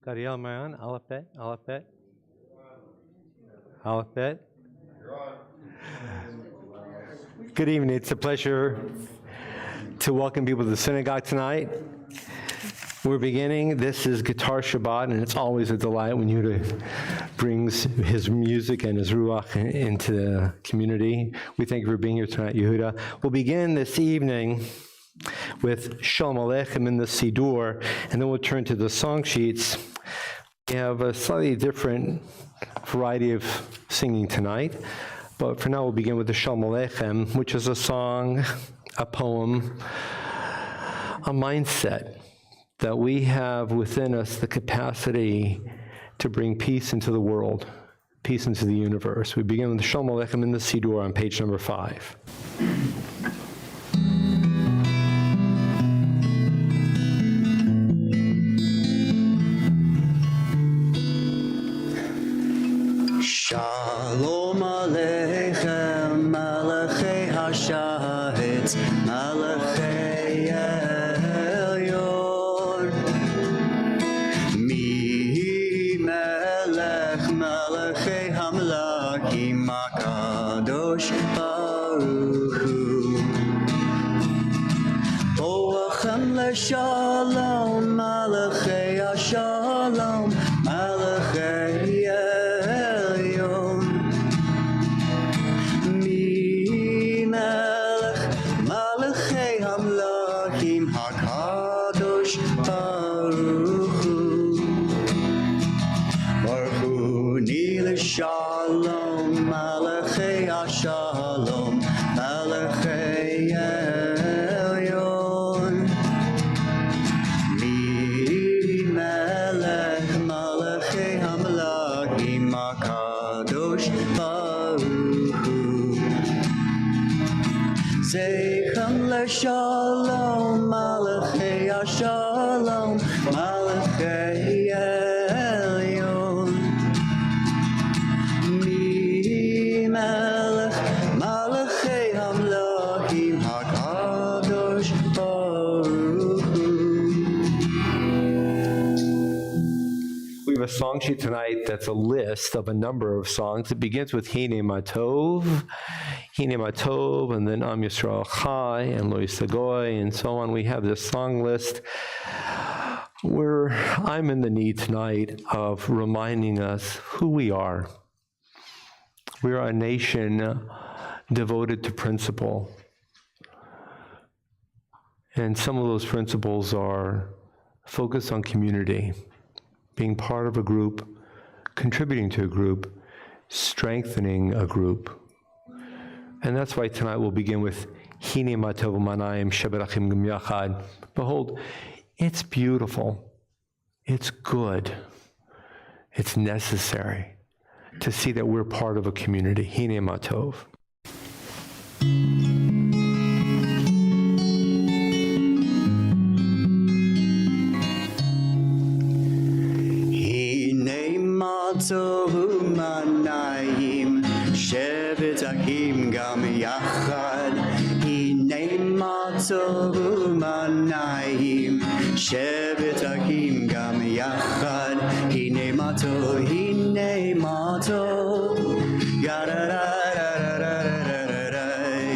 Dariel Mayan, Alapet, Alapet, Alapet. Good evening. It's a pleasure to welcome people to the synagogue tonight. We're beginning. This is Guitar Shabbat, and it's always a delight when Yehuda brings his music and his ruach into the community. We thank you for being here tonight, Yehuda. We'll begin this evening with Shalom Aleichem in the Siddur, and then we'll turn to the song sheets. We have a slightly different variety of singing tonight, but for now we'll begin with the Shalom Aleichem, which is a song, a poem, a mindset that we have within us the capacity to bring peace into the world, peace into the universe. We begin with the Shalom Aleichem in the Siddur on page number 5. Shalom Aleichem, Malachei HaSharetz, Malachei Elyon. Mi Melech, Malachei HaMelakim, HaKadosh Baruch Hu. Boachem leShalom, Malachei HaShalom, Malachei Elyon. Mi Melech, Malachei HaMelakim, HaKadosh Baruch Hu. Baruch Hu ni leShalom, Malachei HaShalom, Malachei Elyon. Mi Melech, Malachei HaMelakim, HaKadosh Baruch Hu. Zeichem leShalom, Malachei HaShalom, Malachei Elyon. Mi Melech, Malachei HaMelakim, HaKadosh Baruch Hu. We have a song sheet tonight that's a list of a number of songs. It begins with Hine Matov, and then Am Yisrael Chai, and Lo Yisagoy, and so on. We have this song list where I'm in the need tonight of reminding us who we are. We are a nation devoted to principle. And some of those principles are focused on community, being part of a group, contributing to a group, strengthening a group. And that's why tonight we'll begin with Hine Matov Manayim Sheberachim Gim Yachad. Behold, it's beautiful, it's good, it's necessary to see that we're part of a community. Hine Matov. Matov Manayim, Shevet Achim Gam Yachad. Hine Matov Manayim, Shevet Achim Gam Yachad. Hine Matov, Hine Matov, Yadadadadadadadadadai.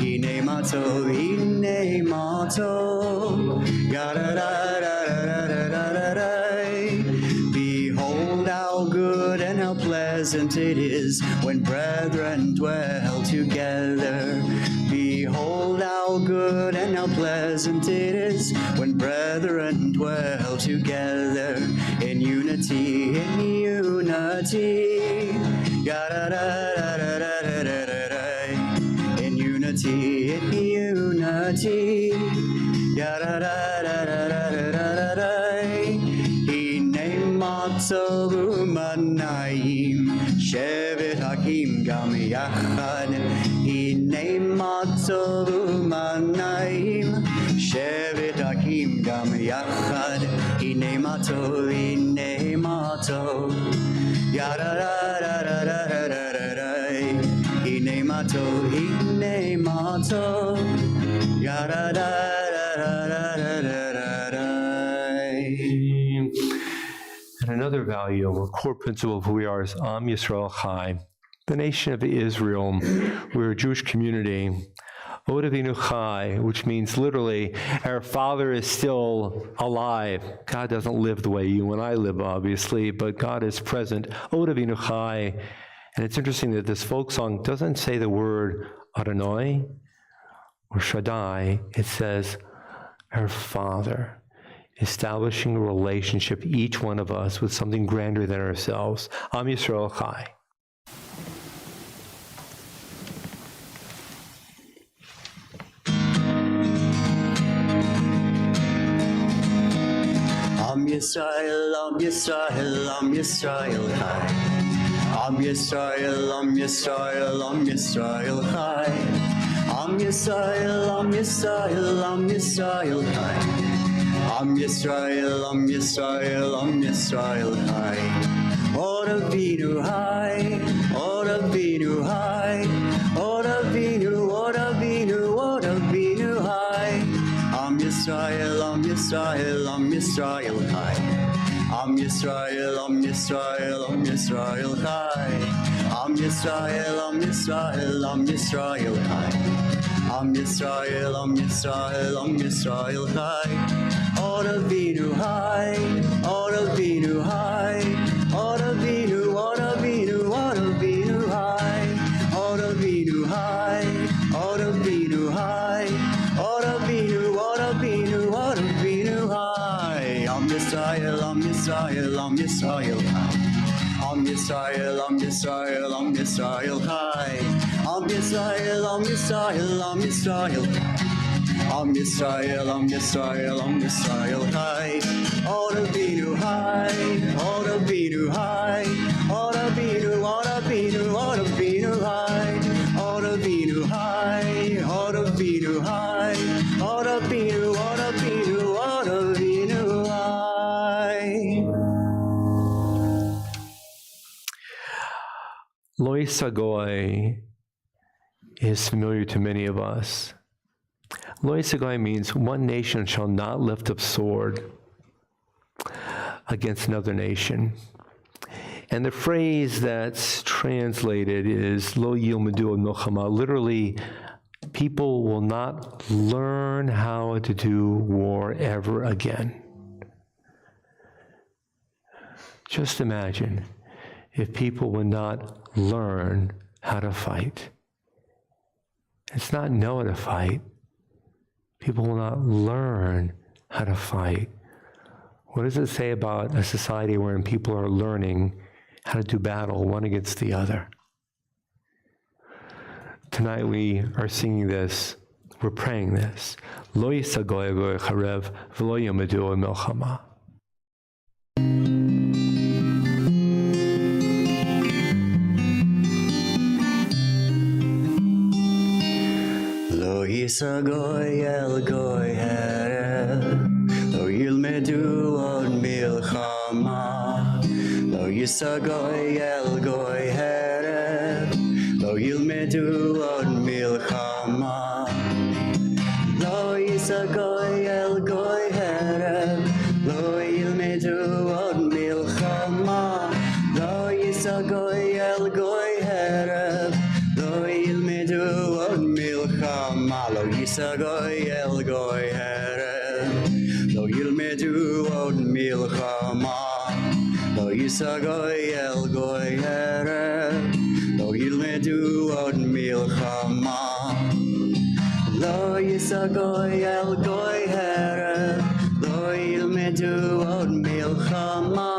Hine Matov, Hine Matov, Yadadadadadadadadadai. Behold how good and how pleasant it is when brethren dwell together. Behold how good and how pleasant it is when brethren dwell together in unity, in unity. Yadadadadadadadadai. In unity, in unity. Yadadadadadadadadai. Matov Manayim, Shevet Achim Gam Yachad. Hine Matov Manayim, Shevet Achim Gam Yachad. Hine Matov, Hine Matov, Yadadadadadadadai. Hine Matov, Hine Matov, Yadadadadadadadai. another value, a core principle of who we are is Am Yisrael Chai, the nation of Israel. We're a Jewish community. Od Avinu Chai, which means literally, our Father is still alive. God doesn't live the way you and I live, obviously, but God is present. Od Avinu Chai. And it's interesting that this folk song doesn't say the word Adonai or Shaddai. It says, our Father, establishing a relationship, each one of us, with something grander than ourselves. Am Yisrael Chai. Am Yisrael, Am Yisrael, Am Yisrael Chai. Am Yisrael, Am Yisrael, Am Yisrael Chai. Am Yisrael, Am Yisrael, Am Yisrael Chai. Am Yisrael, Am Yisrael, Am Yisrael Chai. Od Avinu Chai, Od Avinu Chai. Od Avinu, Od Avinu, Od Avinu Chai. Am Yisrael, Am Yisrael, Am Yisrael Chai. Am Yisrael, Am Yisrael, Am Yisrael Chai. Am Yisrael, Am Yisrael, Am Yisrael Chai. Am Yisrael, Am Yisrael, Am Yisrael Chai. Od Avinu Chai, Od Avinu Chai. Od Avinu, Od Avinu, Od Avinu Chai. Od Avinu Chai, Od Avinu Chai. Od Avinu, Od Avinu, Od Avinu Chai. Am Yisrael, Am Yisrael, Am Yisrael Chai. Am Yisrael, Am Yisrael, Am Yisrael Chai. Am Yisrael, Am Yisrael, Am Yisrael Chai. Am Yisrael, Am Yisrael, Am Yisrael Chai. Od Avinu Chai, Od Avinu Chai. Od Avinu, Od Avinu, Od Avinu Chai. Od Avinu Chai, Od Avinu Chai. Od Avinu, Od Avinu, Od Avinu Chai. Lo Yisagoi is familiar to many of us. Lo Yisagoi means one nation shall not lift up sword against another nation. And the phrase that's translated is Lo Yilmedu Milchama. Literally, people will not learn how to do war ever again. Just imagine if people would not learn how to fight. It's not know how to fight. People will not learn how to fight. What does it say about a society wherein people are learning how to do battle one against the other? Tonight we are singing this, we're praying this. Lo yisagoy goy charev v'lo yomedu milchama. Lo yisagoy el goy herev, lo yilmedu od milchama. Lo yisagoy el goy herev, lo yilmedu od milchama. Lo yisagoy el goy herev, lo yilmedu od milchama. Lo yisagoy el goy herev, lo yilmedu od milchama. Lo yisagoy el goy herev, lo yilmedu od milchama. Lo yisagoy el goy herev, lo yilmedu od milchama. Lo yisagoy el goy herev, lo yilmedu od milchama.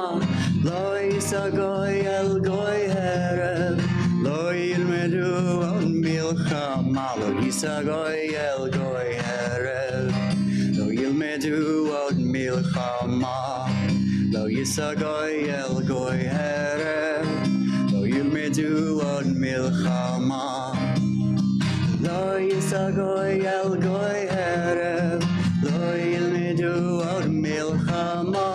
Lo yisagoy el goy herev, lo yilmedu od milchama. Lo yisagoy el goy herev, lo yilmedu od milchama. Lo yisagoy el goy herev, lo yilmedu od milchama. Lo yisagoy el goy herev, lo yilmedu od milchama.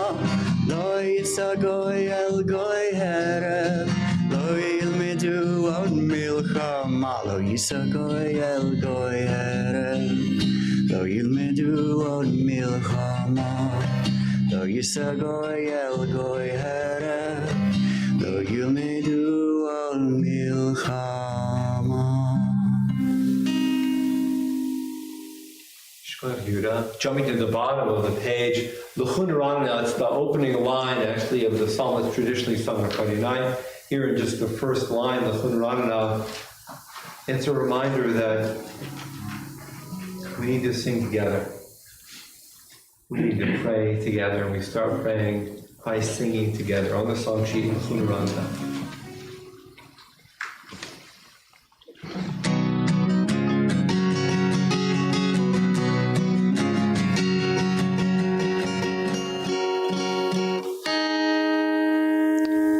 Lo yisagoy el goy herev, lo yilmedu od milchama. Lo yisagoy el goy herev, lo yilmedu od milchama. Lo yisagoy el goy herev. Jumping to the bottom of the page, L'chun Ranina, it's the opening line actually of the psalm that's traditionally sung on Friday night. Here in just the first line, L'chun Ranina, it's a reminder that we need to sing together. We need to pray together, and we start praying by singing together on the song sheet, L'chun Ranina.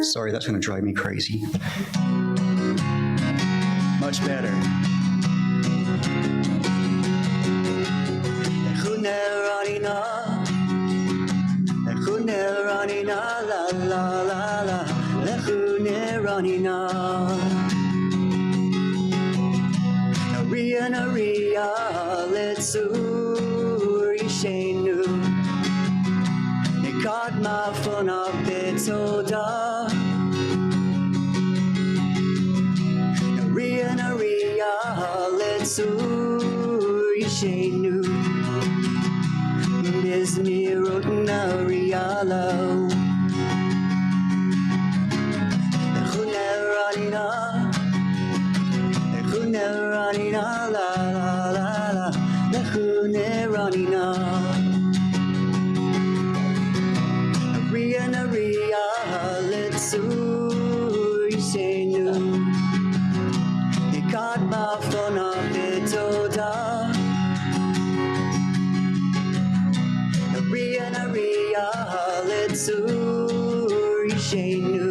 Sorry, that's going to drive me crazy. Much better. Naria, let's Urishenu. Nekad mafona betoda. Naria, let's Urishenu. Bizmirot narialo. Nechuneranina. Nechuneranina la la la la. Nechuneranina. Naria, let's Urishenu. Nikad mafona betoda. Naria, let's Urishenu.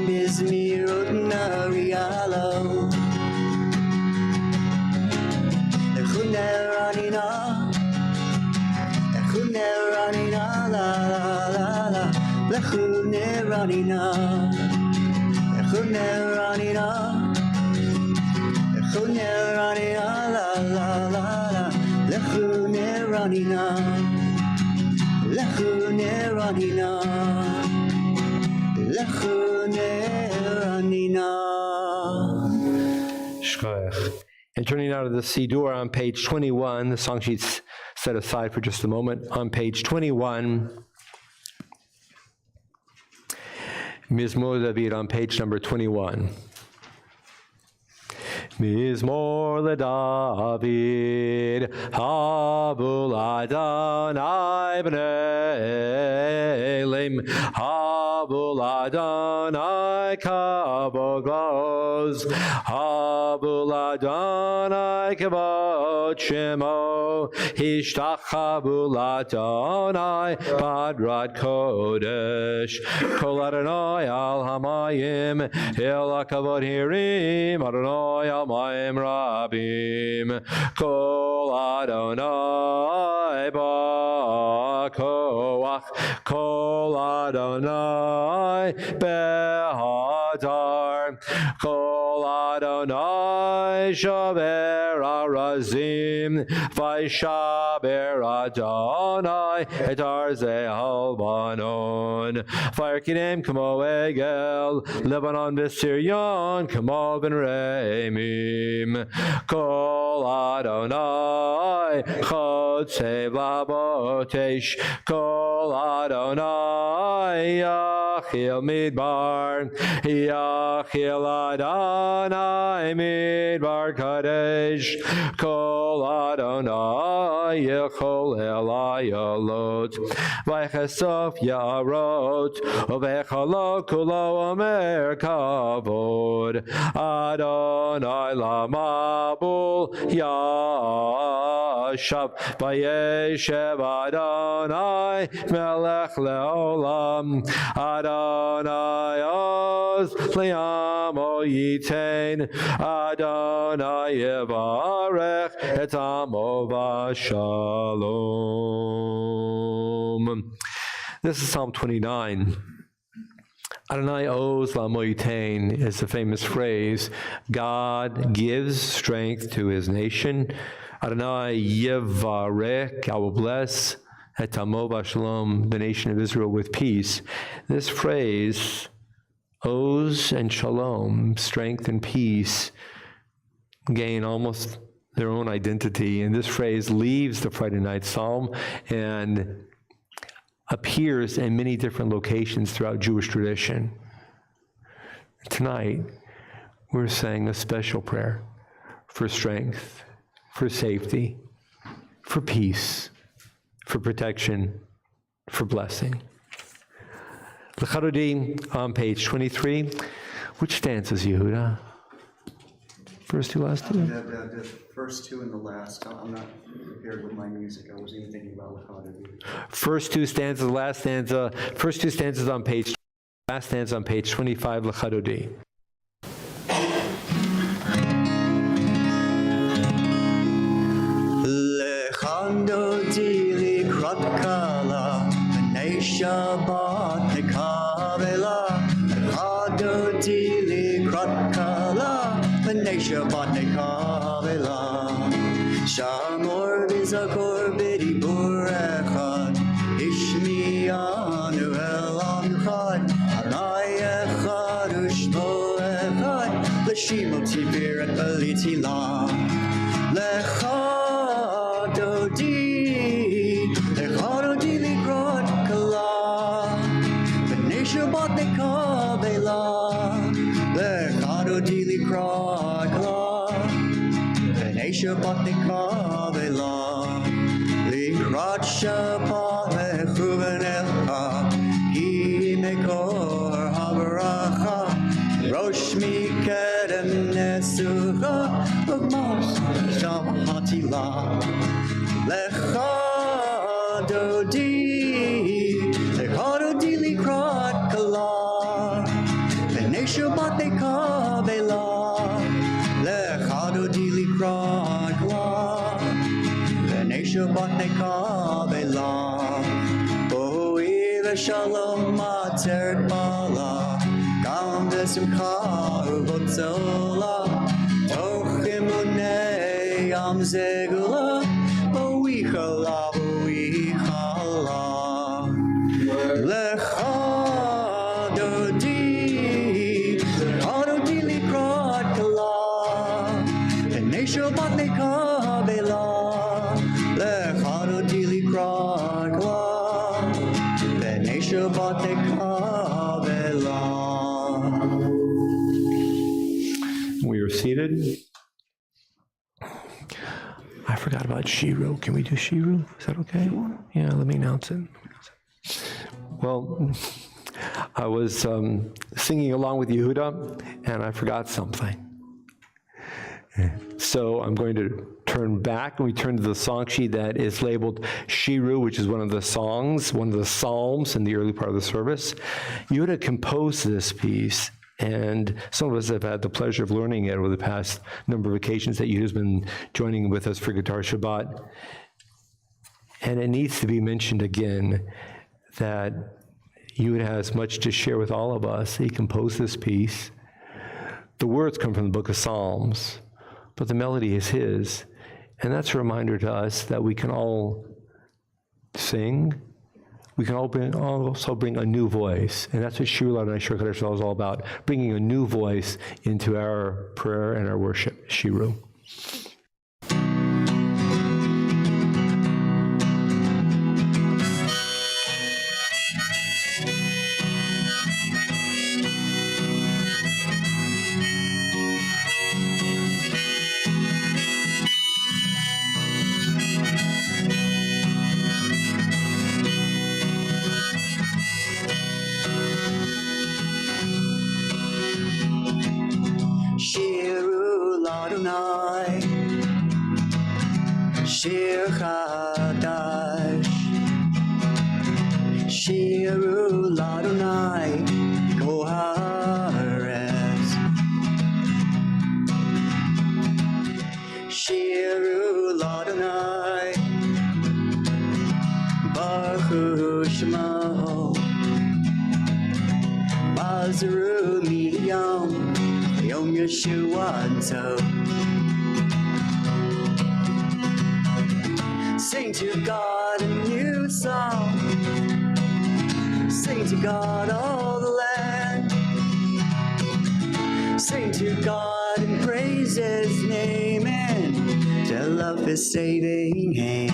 Bizmirot narialo. Nechuneranina. Nechuneranina la la la la. Nechuneranina. Nechuneranina. Nechuneranina la la la la. Nechuneranina. Nechuneranina. Nechuneranina. Shkoyach. And turning now to the Siddur on page 21, the song sheet's set aside for just a moment. On page 21, Mizmor David on page number 21. Mizmor LeDavid, Habul Adonai b'nei Elim, Habul Adonai kavod v'oz, Habul Adonai kavod shemo, Hishtachavul Adonai badrat kodesh, Kol Adonai al hamayim, El hakavod hirim, Adonai al Maim Rabim, Kol Adonai Ba'koach, Kol Adonai Behadar, Kol Adonai Shaber Arazim, Vaishaber Adonai Et Arzeh Albanon, Vayarkidem Kamo Egel, Lebanon V'Siryon, Kamo Ben Reimim, Kol Adonai Chotzei Labotesh, Kol Adonai Yachil Midbar, Yachil Adonai Midbar Kadesh, Kol Adonai Yechol Elayalot, Vaychesof Yarot, Uvechalo Kulo Omer Kavod, Adonai Lamabul Yashav, Vayeshev Adonai Melech Leolam, Adonai Oz Liamo Yitain, Adonai Yevarech Et Amo Vashalom. This is Psalm 29. Adonai Oz La'amo Yitain is the famous phrase, God gives strength to his nation. Adonai Yevarech, I will bless, Et Amo Vashalom, the nation of Israel with peace. This phrase, Oz and Shalom, strength and peace, gain almost their own identity. And this phrase leaves the Friday night psalm and appears in many different locations throughout Jewish tradition. Tonight, we're saying a special prayer for strength, for safety, for peace, for protection, for blessing. L'charodim on page 23. Which stanzas, Yehuda? First two, last two? The first two and the last. I'm not prepared with my music. I wasn't even thinking about how to do it. First two stanzas, last stanza. First two stanzas on page, last stanza on page 25, l'charodim. Lechandoti likrot kala, b'nei Shabbat nekavela. Lechandoti likrot kala, b'nei Shabbat nekavela. Shamor v'zakor b'dibur echad, ishmi'anu elam chad, Adonai echad u'shmo echad, l'shimo tiveret b'litila. Lechadodi likrot kala, b'nei Shabbat nekavela. Lechadodi likrot kala, b'nei Shabbat nekavela. Likrot Shabbat mechuven elcha, ki mekor havaracha, rosh mikedem nesucha, ugmas shabbatila. Lechadodi likrot kala, b'nei Shabbat nekavela. Lechadodi likrot kala, b'nei Shabbat nekavela. Boi v'shalom ateret bala, gam v'simcha u'votzola, toch emunei am zegula, boi chala, boi chala. Lechadodi likrot kala, b'nei Shabbat nekavela. Lechadodi likrot kala, b'nei Shabbat nekavela. We are seated. I forgot about Shiru. Can we do Shiru? Is that okay? Yeah, let me announce it. Well, I was singing along with Yehuda, and I forgot something. So I'm going to turn back, and we turn to the song sheet that is labeled Shiru, which is one of the songs, one of the psalms in the early part of the service. Yehuda composed this piece, and some of us have had the pleasure of learning it over the past number of occasions that Yehuda's been joining with us for Guitar Shabbat. And it needs to be mentioned again that Yehuda has much to share with all of us. He composed this piece. The words come from the book of Psalms, but the melody is his. And that's a reminder to us that we can all sing. We can also bring a new voice. And that's what Shir Adonai Shir Kadosh is all about, bringing a new voice into our prayer and our worship. Shiru. Shir Chadash, Shiru Ladonai, Kohares, Shiru Ladonai, Baruch Shemo, Bazru Miyam, Yom Yeshuato. Sing to God a new song. Sing to God all the land. Sing to God and praise His name and to of his saving hand.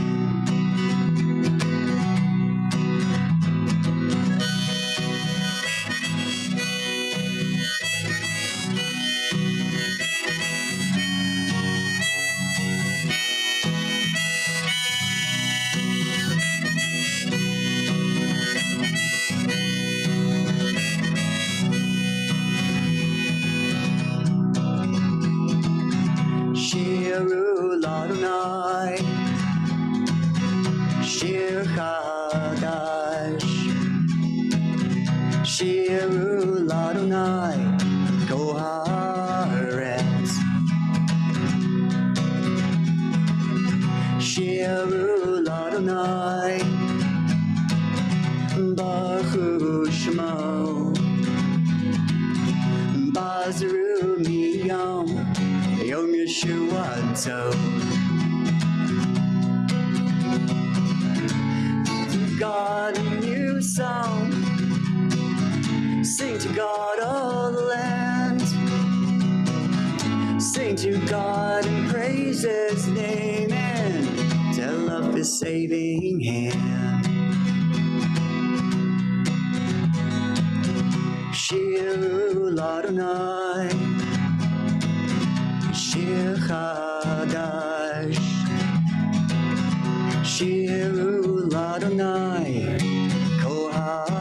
Shiru Ladonai, Shir Chadash, Shiru Ladonai, Koharetz, Shiru Ladonai, Baruch Shmo, Bazru Miyam, Yom Yeshua Tov. To God a new song, sing to God all the land, sing to God and praise his name and tell of his saving hand. Shiru Ladonai, Shir Chadash, Shiru Ladonai, Koharetz.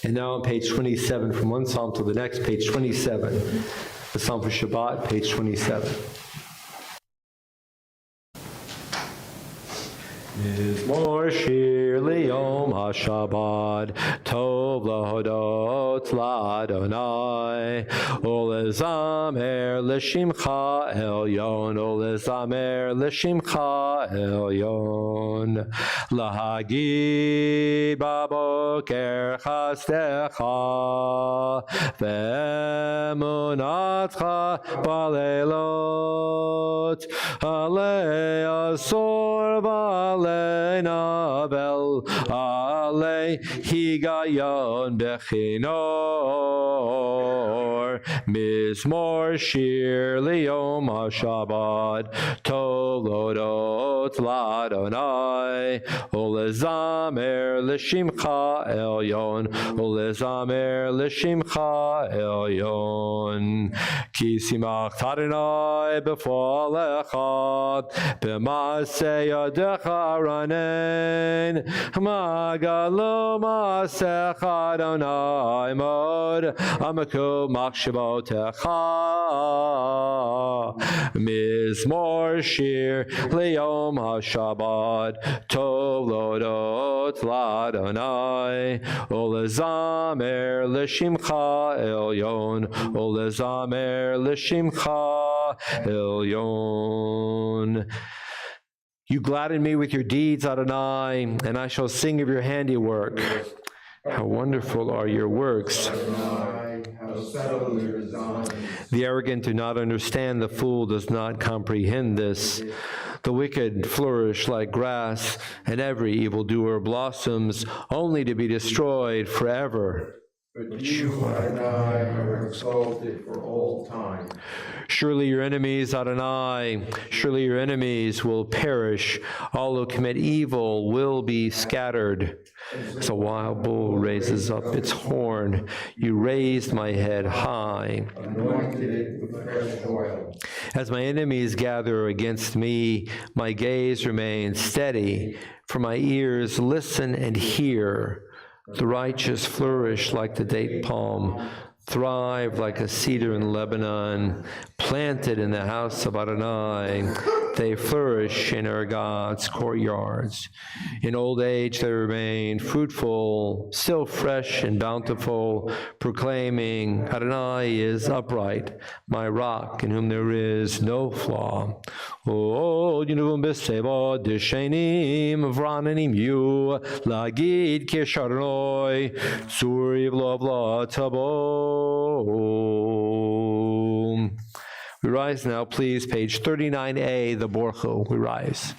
And now on page 27, from one psalm to the next, page 27, the Psalm for Shabbat, page 27. Mizmor shir liyom haShabbat, tov lahodot laDonai, ulezamer l'shimcha elyon, ulezamer l'shimcha elyon, lahagid baboker chastecha, ve'emunatcha balelot, alei asor v'alei Nabel Ale Higayon Bechinor Mizmor Shir Liyom HaShabbat Tolodot Ladonai Ulezamer L'Shimcha Elyon Ulezamer L'Shimcha Elyon Ki Simach Adonai B'Folecha B'Maaseh Yadecha Ranen Magalo Masecha Adonai Mod Amaku Machshavotecha Mizmor Shir Liyom HaShabbat Tolodot Ladonai Ulezamer L'Shimcha Elyon Ulezamer L'Shimcha Elyon. You gladden me with your deeds, Adonai, and I shall sing of your handiwork. How wonderful are your works. The arrogant do not understand, the fool does not comprehend this. The wicked flourish like grass, and every evildoer blossoms, only to be destroyed forever. But you, Adonai, are exalted for all time. Surely your enemies, Adonai, surely your enemies will perish. All who commit evil will be scattered. As a wild bull raises up its horn, you raised my head high. Anointed it with fresh oil. As my enemies gather against me, my gaze remains steady, for my ears listen and hear. The righteous flourish like the date palm, thrive like a cedar in Lebanon, planted in the house of Adonai. They flourish in our God's courtyards. In old age they remain fruitful, still fresh and bountiful, proclaiming, Adonai is upright, my rock in whom there is no flaw. Oh, Yinuvim b'seva d'shenim v'ranenim yu, lagid kisharnoi, tzuri v'lo tabo. We rise now, please, page 39A, the Borcho. We rise.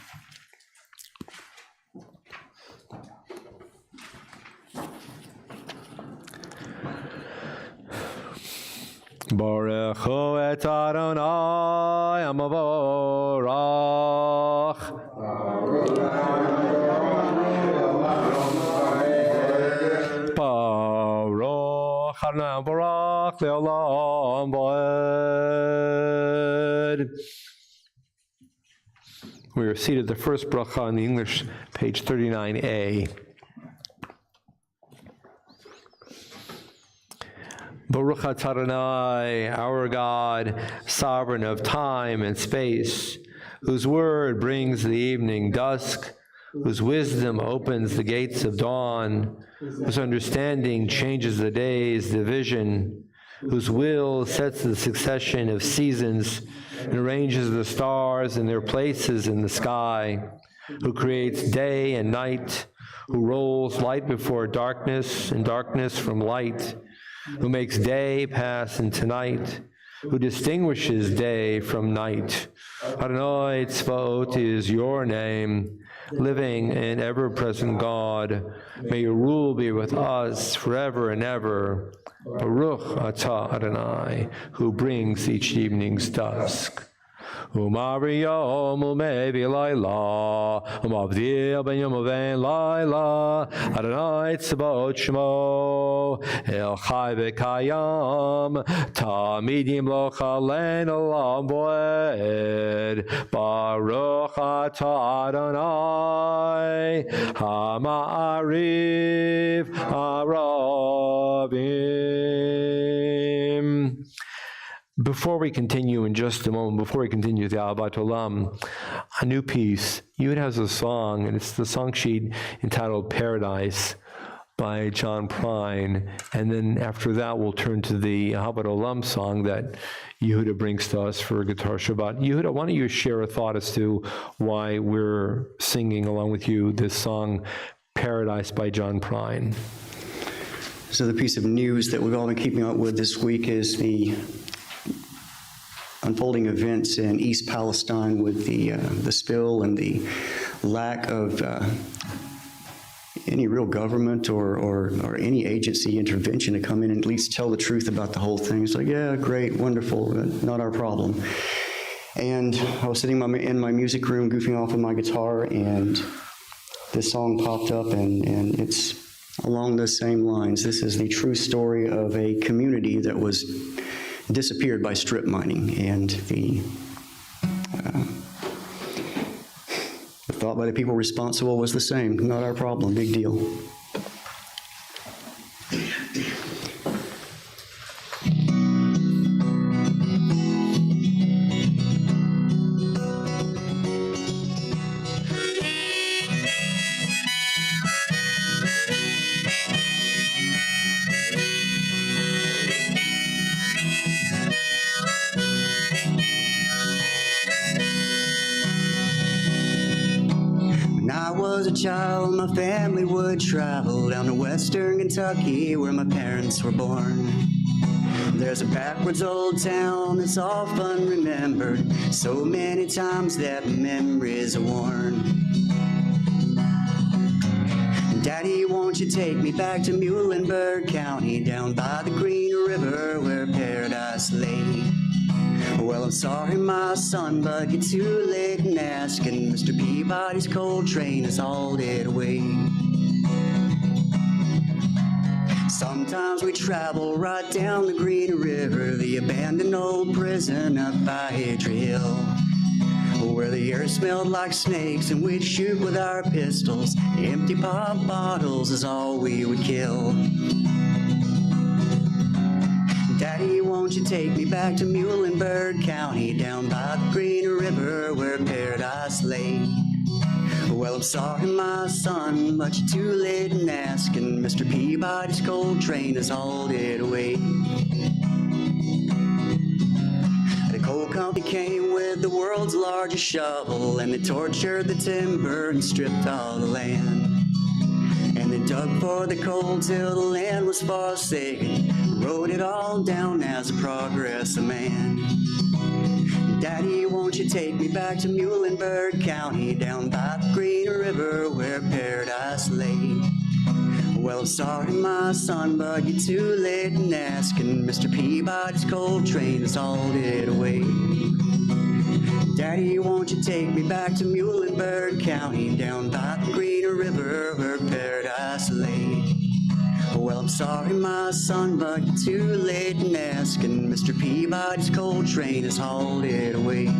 Baruch hu et Adonai Amavorach. Baruch Adonai Amavorach le'olam va'ed. We are seated. The first bracha in the English, page 39a. Baruch atah Adonai, our God, sovereign of time and space, whose word brings the evening dusk, whose wisdom opens the gates of dawn, whose understanding changes the day's division, whose will sets the succession of seasons and arranges the stars in their places in the sky, who creates day and night, who rolls light before darkness and darkness from light, who makes day pass into night, who distinguishes day from night. Adonai Tzvaot is your name, living and ever-present God. May your rule be with us forever and ever. Baruch atah Adonai, who brings each evening's dusk. Umariyom umevi laila, umavdil ben yom uven laila, Adonai tzvaot shmo, el chai v'kayam, tamid yimloch alen olam voed, Baruch atah Adonai, hama'ariv aravim. Before we continue in just a moment, before we continue the Ahavas Olam, a new piece. Yud has a song, and it's the song sheet entitled Paradise by John Prine. And then after that, we'll turn to the Ahavas Olam song that Yehuda brings to us for Guitar Shabbat. Yehuda, why don't you share a thought as to why we're singing along with you this song, Paradise by John Prine? So the piece of news that we've all been keeping up with this week is the unfolding events in East Palestine with the spill and the lack of any real government or any agency intervention to come in and at least tell the truth about the whole thing. It's like, yeah, great, wonderful, not our problem. And I was sitting in my music room goofing off with my guitar, and this song popped up, and it's along the same lines. This is the true story of a community that was disappeared by strip mining, and the thought by the people responsible was the same. Not our problem, big deal. Child, my family would travel down to western Kentucky where my parents were born. There's a backwards old town that's often remembered so many times that memories are worn. Daddy, won't you take me back to Muhlenberg County, down by the Green River where paradise lay? Well, I'm sorry, my son, but you're too late in asking. Mr. Peabody's coal train has hauled it away. Sometimes we travel right down the Green River, the abandoned old prison up by Hitry Hill, where the air smelled like snakes and we'd shoot with our pistols. Empty pop bottles is all we would kill. Daddy, won't you take me back to Muhlenberg County, down by the Green River where paradise lay? Well, I'm sorry, my son, but you're too late in asking. Mr. Peabody's coal train has hauled it away. The coal company came with the world's largest shovel, and they tortured the timber and stripped all the land. And they dug for the coal till the land was forsaken, wrote it all down as a progress of man. Daddy, won't you take me back to Muhlenberg County, down by the Green River where paradise lay? Well, I'm sorry, my son, but you're too late in asking. Mr. Peabody's coal train has hauled it away. Daddy, won't you take me back to Muhlenberg County, down by the Green River where paradise lay? Well, I'm sorry, my son, but you're too late in asking. Mr. Peabody's coal train has hauled it away.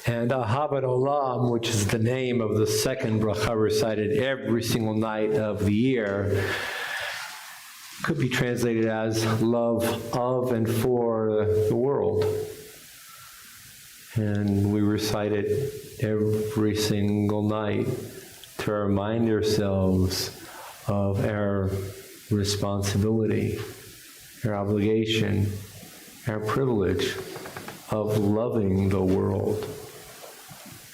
And Ahavas Olam, which is the name of the second bracha recited every single night of the year, could be translated as love of and for the world. And we recite it every single night to remind ourselves of our responsibility, our obligation, our privilege of loving the world.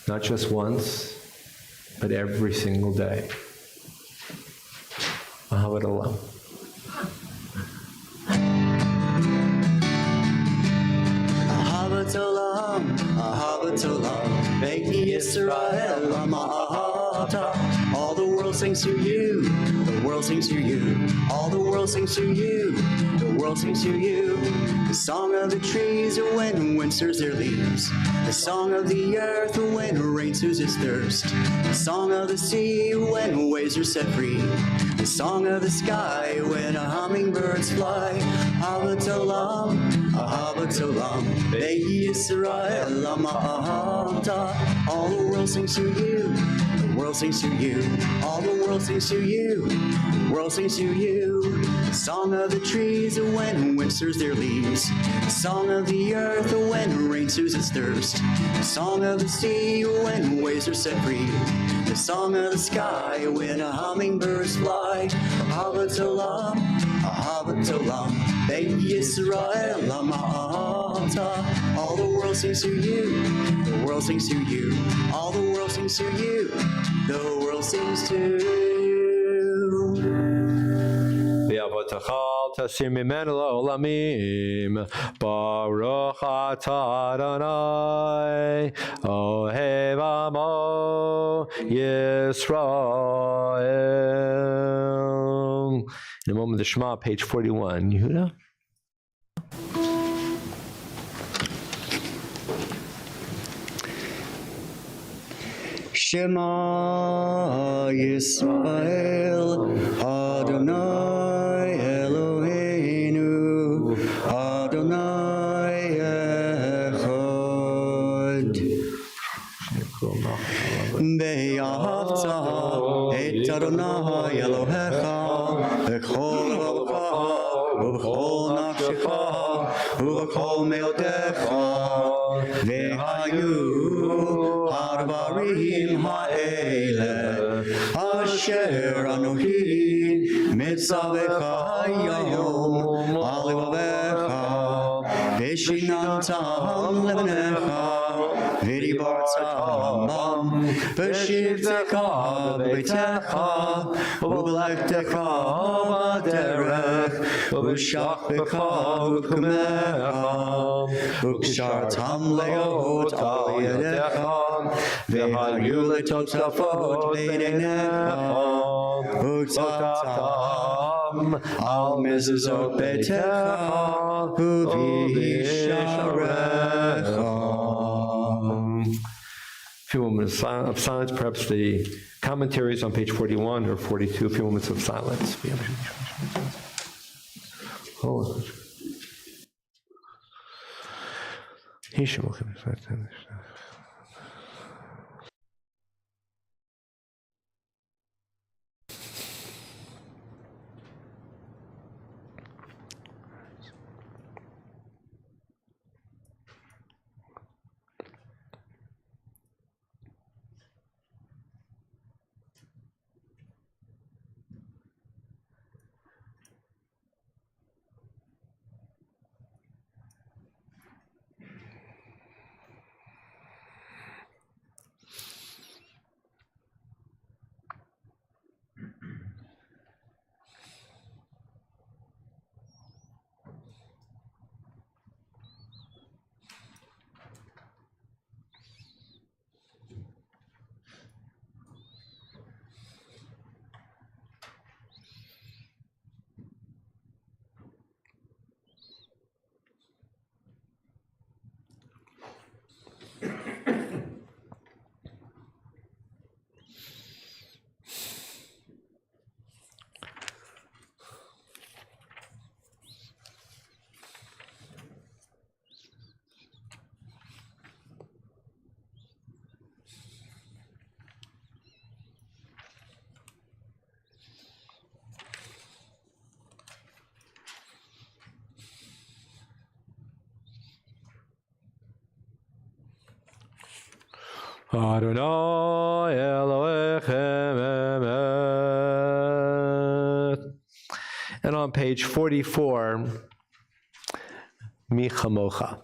Not just once, but every single day. Ahavas Olam. Ahavas Olam, Ahavas Olam, Be'ni Yisrael, Amahata. All the world sings to you, the world sings to you. All the world sings to you, the world sings to you. The song of the trees when winters their leaves. The song of the earth when rain soothes thirst. The song of the sea when waves are set free. The song of the sky when hummingbirds fly. Ahavas Olam, Ahavas Olam, Be'ni Yisrael, Amahata. All the world sings to you, the world sings to you. All the world sings to you, the world sings to you. The song of the trees when winters their leaves. The song of the earth when rain soothes thirst. The song of the sea when waves are set free. The song of the sky when hummingbirds fly. Ahavas Olam, Ahavas Olam, Be'ni Yisrael, Amahata. All the world sings to you, the world sings to you. All the world sings to you, the world sings to you. V'avotecha tasir mimenu la'olamim, Baruch atah Adonai, Ohev amo Yisrael. In a moment, the Shema, page 41. Yehuda? Shema Yisrael, Adonai Eloheinu, Adonai Echad. Ve'ahavta et Adonai Elohecha, b'chol levavecha, u'b'chol nafshecha, u'b'chol me'odecha, ve'hayu הדברים האלה אשר אנוכי מצווך היום על לבביך ושיננתם לבניך ודיברת עמם בשבתך בביתך ובלכתך בדרך ובשכבך ובקומך וקשרתם להיות על ידיך והיו לתותפות בין עיניך וכתבתם על מזוזות ביתך ובשעריך. A few moments of silence, perhaps the commentaries on page 41 or 42, a few moments of silence. Oh. Adonai Elohechem emet. And on page 44, Mi Chamocha.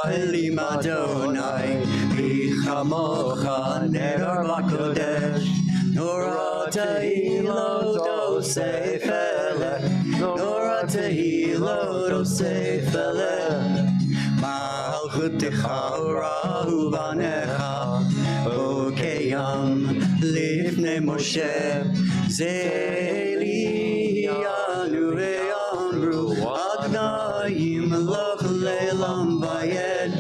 Elim Adonai, Bichamocha Nedar Bakodesh, Nora Tehilo Dosei Fele, Nora Tehilo Dosei Fele, Malchutecha Urahu Vanecha, Okeyam Lifnei Moshe, Zelianu Ve'amru, Adnaim Loch Leilam Vayed,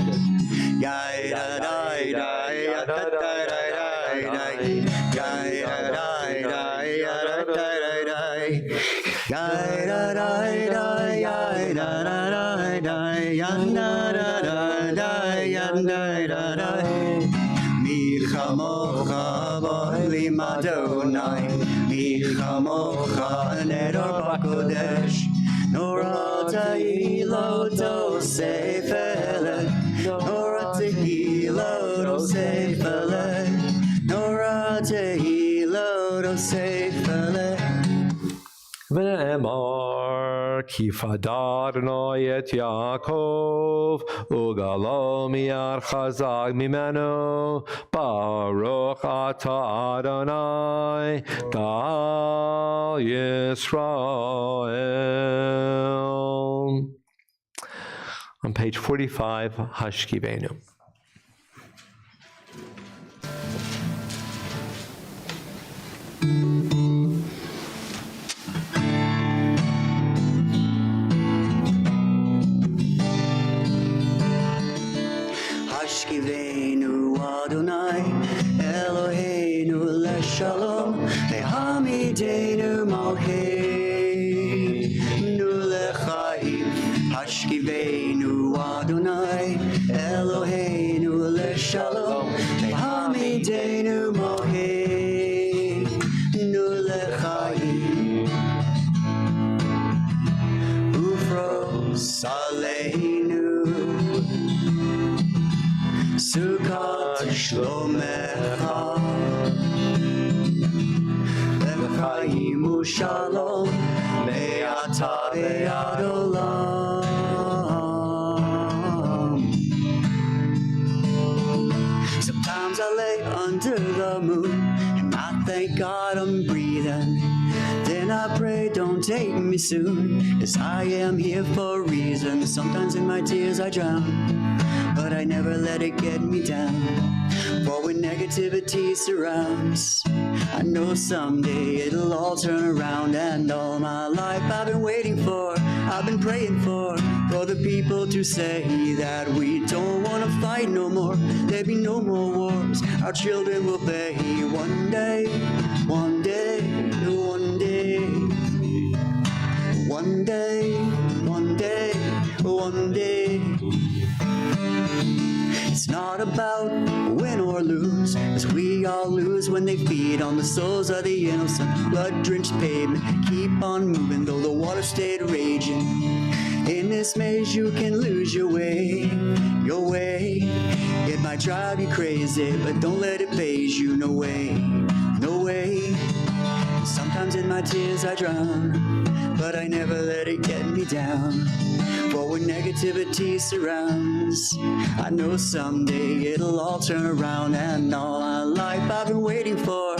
Yai da dai dai da dai dai dai, Yai da dai dai da dai dai, Yai da dai dai Yai da dai dai, Yanda da dai Yanda da dai. Mi chamocha ba'elim Adonai, Mi chamocha nedar bakodesh, Nora tehilo dosei fele, Nora tehilo dosei fele, Nora tehilo dosei fele. V'ne'emar ki fadar Adonai et Yaakov ugalo miyad chazak mimenu Baruch ata Adonai Gal Yisrael. On page 45, Hashkivenu. Hashkivenu Adonai, Eloheinu leshalom, Lehamidenu malkeinu lechaim. Hashkivenu Adonai, Eloheinu leshalom, Lehamidenu malkeinu lechaim. Ufros aleinu Sukkot shlomecha, L'chaim u'shalom, me'ata ve'ad olam. Sometimes I lay under the moon and I thank God I'm breathing. Then I pray, don't take me soon, 'cause I am here for a reason. Sometimes in my tears I drown, but I never let it get me down. For when negativity surrounds, I know someday it'll all turn around. And all my life I've been waiting for, I've been praying for the people to say that we don't want to fight no more. There'll be no more wars, our children will pay. One day, one day, one day, one day, one day, one day. It's not about win or lose, as we all lose when they feed on the souls of the innocent. Blood-drenched pavement, keep on moving though the water stayed raging. In this maze you can lose your way, your way. It might drive you crazy, but don't let it faze you, no way, no way. Sometimes in my tears I drown, but I never let it get me down. For when negativity surrounds, I know someday it'll all turn around. And all my life I've been waiting for